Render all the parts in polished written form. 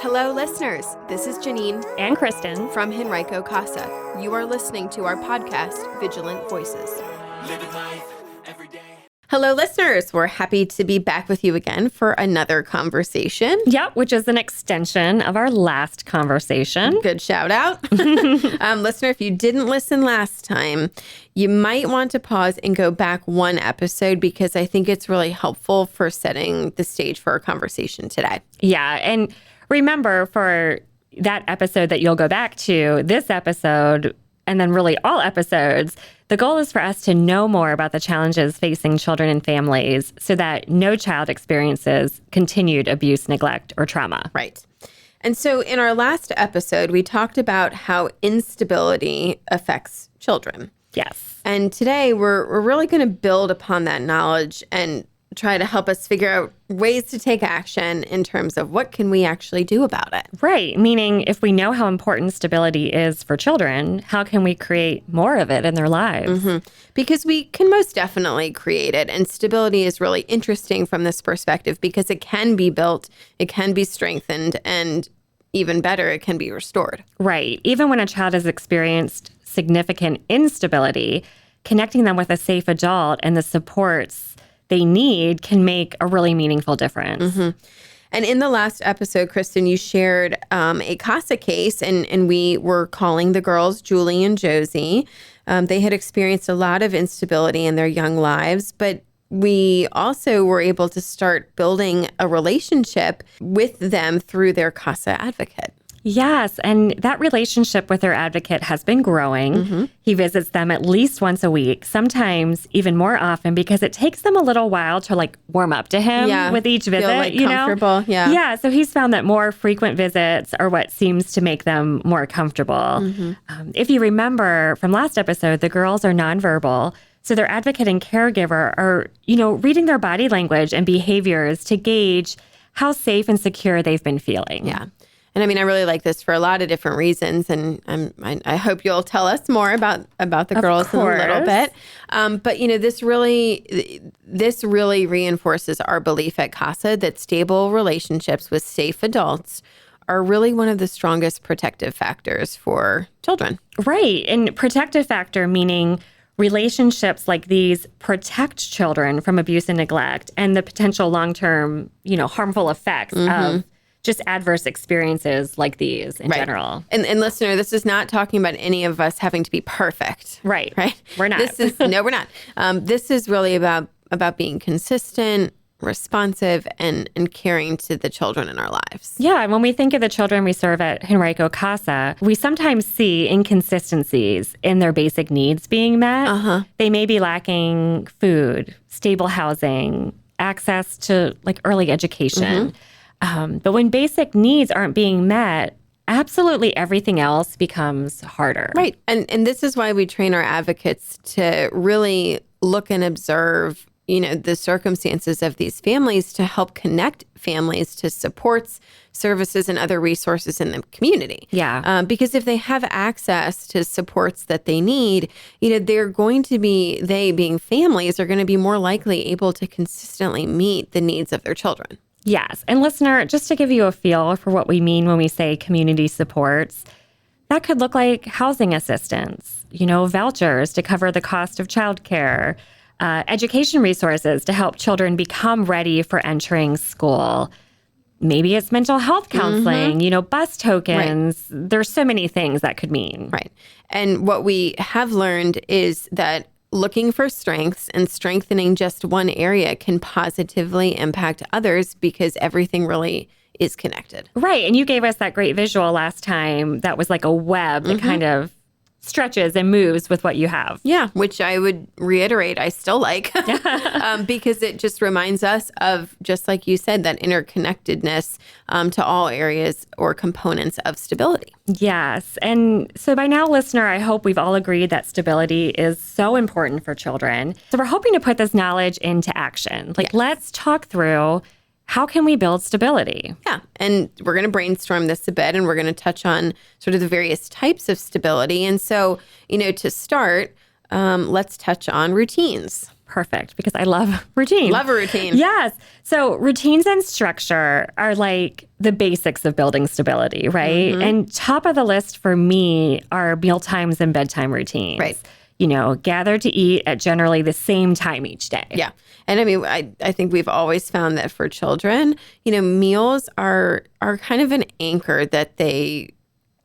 Hello, listeners. This is Janine and Kristen from Henrico Casa. You are listening to our podcast, Vigilant Voices. Living life every day. Hello, listeners. We're happy to be back with you again for another conversation. Yep, which is an extension of our last conversation. Good shout out. Listener, if you didn't listen last time, you might want to pause and go back one episode because I think it's really helpful for setting the stage for our conversation today. Yeah, and remember, for that episode that you'll go back to, this episode, and then really all episodes, the goal is for us to know more about the challenges facing children and families so that no child experiences continued abuse, neglect, or trauma. Right. And so in our last episode, we talked about how instability affects children. Yes. And today we're really going to build upon that knowledge and try to help us figure out ways to take action in terms of what can we actually do about it. Right. Meaning, if we know how important stability is for children, how can we create more of it in their lives? Mm-hmm. Because we can most definitely create it. And stability is really interesting from this perspective because it can be built, it can be strengthened, and even better, it can be restored. Right. Even when a child has experienced significant instability, connecting them with a safe adult and the supports they need can make a really meaningful difference. Mm-hmm. And in the last episode, Kristen, you shared a CASA case, and we were calling the girls Julie and Josie. They had experienced a lot of instability in their young lives, but we also were able to start building a relationship with them through their CASA advocate. Yes, and that relationship with their advocate has been growing. Mm-hmm. He visits them at least once a week, sometimes even more often, because it takes them a little while to warm up to him with each visit. Feel comfortable. Yeah. So he's found that more frequent visits are what seems to make them more comfortable. Mm-hmm. If you remember from last episode, the girls are nonverbal. So their advocate and caregiver are, reading their body language and behaviors to gauge how safe and secure they've been feeling. Yeah. And I really like this for a lot of different reasons. And I hope you'll tell us more about the girls in a little bit. But, this really reinforces our belief at CASA that stable relationships with safe adults are really one of the strongest protective factors for children. Right. And protective factor meaning relationships like these protect children from abuse and neglect and the potential long-term, harmful effects of just adverse experiences like these in general. And listener, this is not talking about any of us having to be perfect. Right. We're We're not. No, we're not. This is really about being consistent, responsive, and caring to the children in our lives. Yeah. And when we think of the children we serve at Henrico Casa, we sometimes see inconsistencies in their basic needs being met. Uh-huh. They may be lacking food, stable housing, access to early education. Mm-hmm. But when basic needs aren't being met, absolutely everything else becomes harder. Right. And this is why we train our advocates to really look and observe, the circumstances of these families to help connect families to supports, services, and other resources in the community. Yeah. Because if they have access to supports that they need, they're going to be, they being families, are going to be more likely able to consistently meet the needs of their children. Yes. And listener, just to give you a feel for what we mean when we say community supports, that could look like housing assistance, vouchers to cover the cost of childcare, education resources to help children become ready for entering school. Maybe it's mental health counseling, bus tokens. Right. There's so many things that could mean. Right. And what we have learned is that looking for strengths and strengthening just one area can positively impact others because everything really is connected. Right. And you gave us that great visual last time that was like a web that kind of stretches and moves with what you have. Yeah, which I would reiterate, I still like because it just reminds us of, just like you said, that interconnectedness to all areas or components of stability. Yes. And so by now, listener, I hope we've all agreed that stability is so important for children. So we're hoping to put this knowledge into action. Let's talk through, how can we build stability? Yeah. And we're going to brainstorm this a bit, and we're going to touch on sort of the various types of stability. And so, to start, let's touch on routines. perfect because I love routine. Love a routine. Yes. So routines and structure are like the basics of building stability, right? And top of the list for me are meal times and bedtime routines. Right. Gather to eat at generally the same time each day. Yeah. And I mean, I think we've always found that for children, meals are kind of an anchor that they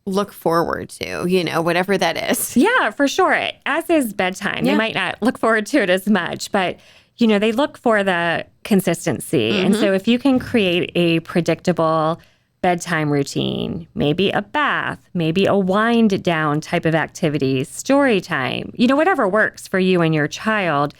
look forward to, whatever that is. Yeah, for sure. As is bedtime. They might not look forward to it as much, but they look for the consistency. And so if you can create a predictable bedtime routine, maybe a bath, maybe a wind down type of activity, story time, whatever works for you and your child,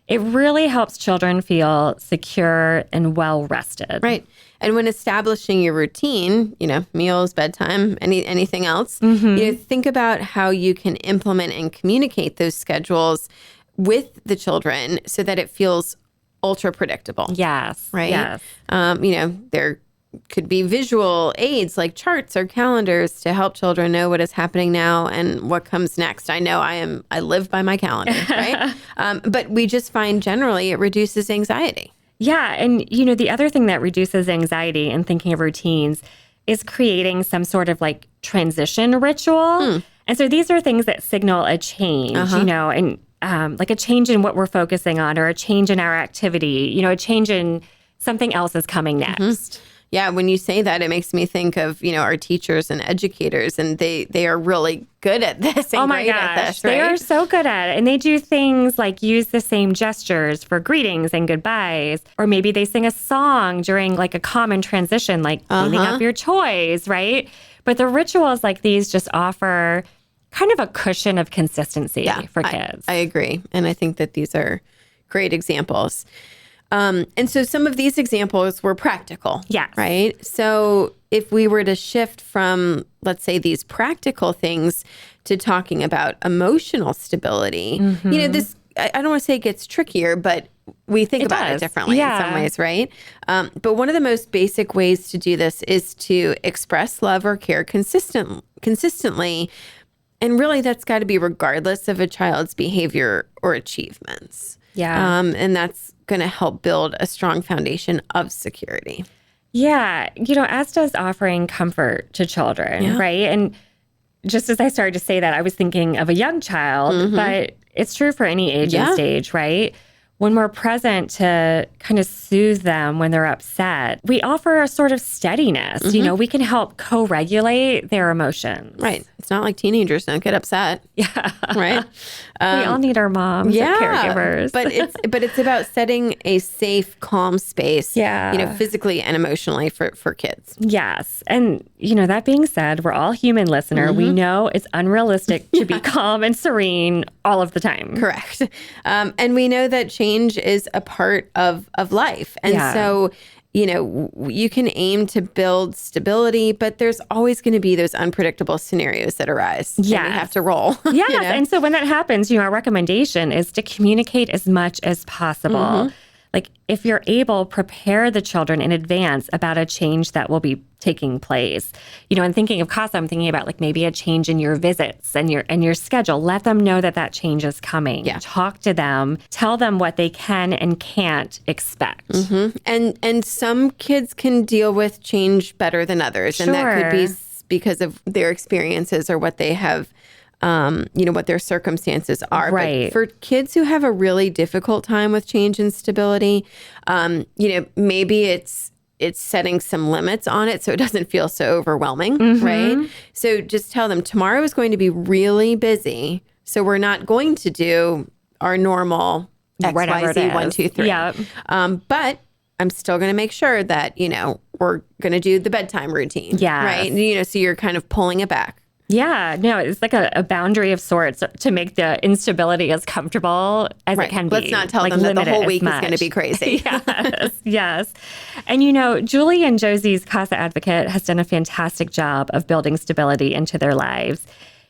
it really helps children feel secure and well rested. Right. And when establishing your routine, meals, bedtime, anything else, think about how you can implement and communicate those schedules with the children so that it feels ultra predictable. Yes. Right. Yes. There could be visual aids like charts or calendars to help children know what is happening now and what comes next. I know I live by my calendar, right? But we just find generally it reduces anxiety. Yeah. And, the other thing that reduces anxiety in thinking of routines is creating some sort of like transition ritual. And so these are things that signal a change, and like a change in what we're focusing on or a change in our activity, a change in something else is coming next. Yeah, when you say that, it makes me think of, our teachers and educators, and they are really good at this and oh my great gosh, at this, right? They are so good at it. And they do things like use the same gestures for greetings and goodbyes. Or maybe they sing a song during like a common transition, like cleaning up your toys, right? But the rituals like these just offer kind of a cushion of consistency for kids. I agree. And I think that these are great examples. And so some of these examples were practical. Yes. Right? So if we were to shift from, let's say, these practical things to talking about emotional stability, this, I don't want to say it gets trickier, but we think about it differently in some ways, right? But one of the most basic ways to do this is to express love or care consistently. And really, that's got to be regardless of a child's behavior or achievements. Yeah. And that's going to help build a strong foundation of security. Yeah. As does offering comfort to children, right? And just as I started to say that, I was thinking of a young child, but it's true for any age and stage, right? When we're present to kind of soothe them when they're upset, we offer a sort of steadiness. We can help co-regulate their emotions. Right. It's not like teenagers don't get upset. Yeah. Right. We all need our moms and caregivers. But it's about setting a safe, calm space, physically and emotionally for kids. Yes. And, that being said, we're all human, listener. We know it's unrealistic to be calm and serene all of the time. Correct. And we know that change is a part of life. And so, you can aim to build stability, but there's always going to be those unpredictable scenarios that arise. Yeah. And we have to roll. Yes. And so when that happens, our recommendation is to communicate as much as possible. Like if you're able, prepare the children in advance about a change that will be taking place. And thinking of CASA, I'm thinking about like maybe a change in your visits and your schedule. Let them know that change is coming. Yeah. Talk to them. Tell them what they can and can't expect. And some kids can deal with change better than others. Sure. And that could be because of their experiences or what they have what their circumstances are. Right. But for kids who have a really difficult time with change and stability, maybe it's setting some limits on it so it doesn't feel so overwhelming, right? So just tell them tomorrow is going to be really busy. So we're not going to do our normal XYZ 1, 2, 3. Yeah. But I'm still going to make sure that, we're going to do the bedtime routine. Yes. Right. So you're kind of pulling it back. Yeah, no, it's like a boundary of sorts to make the instability as comfortable as it can be. Let's not tell them that the whole week is going to be crazy. Yes. And Julie and Josie's CASA advocate has done a fantastic job of building stability into their lives.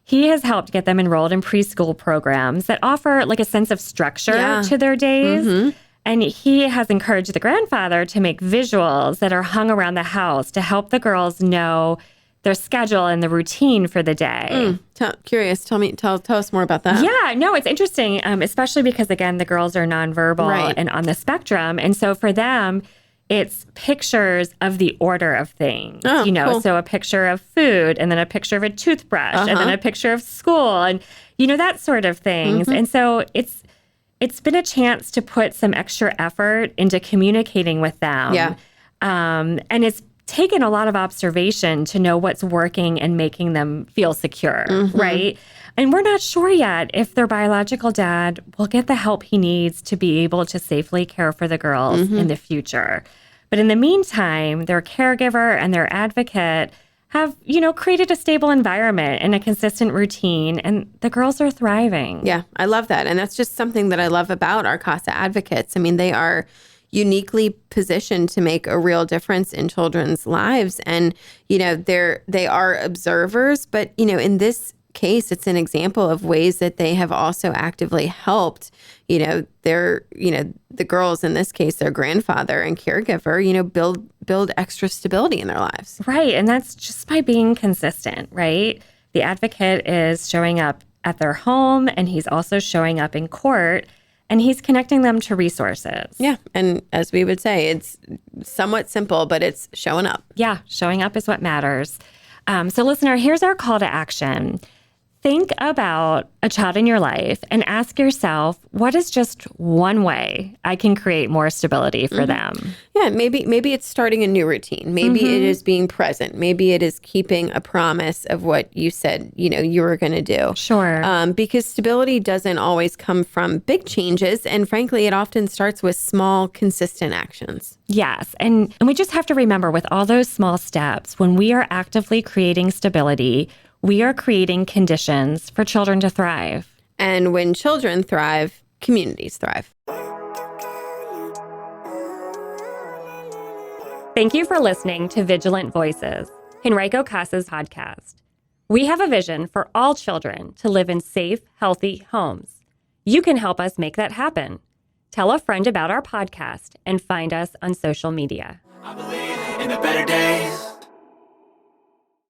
He has helped get them enrolled in preschool programs that offer like a sense of structure to their days. And he has encouraged the grandfather to make visuals that are hung around the house to help the girls know their schedule and the routine for the day. Curious. Tell us more about that. Yeah, no, it's interesting, especially because, again, the girls are nonverbal and on the spectrum. And so for them, it's pictures of the order of things, Cool. So a picture of food and then a picture of a toothbrush and then a picture of school and, that sort of things. And so it's been a chance to put some extra effort into communicating with them. Yeah. And it's taken a lot of observation to know what's working and making them feel secure, right? And we're not sure yet if their biological dad will get the help he needs to be able to safely care for the girls in the future. But in the meantime, their caregiver and their advocate have, created a stable environment and a consistent routine, and the girls are thriving. Yeah, I love that. And that's just something that I love about our CASA advocates. I mean, they are uniquely positioned to make a real difference in children's lives. And, they are observers, but, in this case, it's an example of ways that they have also actively helped, the girls, in this case, their grandfather and caregiver, build extra stability in their lives. Right. And that's just by being consistent, right? The advocate is showing up at their home, and he's also showing up in court, and he's connecting them to resources. Yeah. And as we would say, it's somewhat simple, but it's showing up. Yeah. Showing up is what matters. So listener, here's our call to action. Think about a child in your life and ask yourself, what is just one way I can create more stability for them? Yeah, maybe it's starting a new routine. Maybe it is being present. Maybe it is keeping a promise of what you said, you were going to do. Sure. Because stability doesn't always come from big changes. And frankly, it often starts with small, consistent actions. Yes. And we just have to remember, with all those small steps, when we are actively creating stability, we are creating conditions for children to thrive. And when children thrive, communities thrive. Thank you for listening to Vigilant Voices, Henrico Casa's podcast. We have a vision for all children to live in safe, healthy homes. You can help us make that happen. Tell a friend about our podcast and find us on social media. I believe in the better days.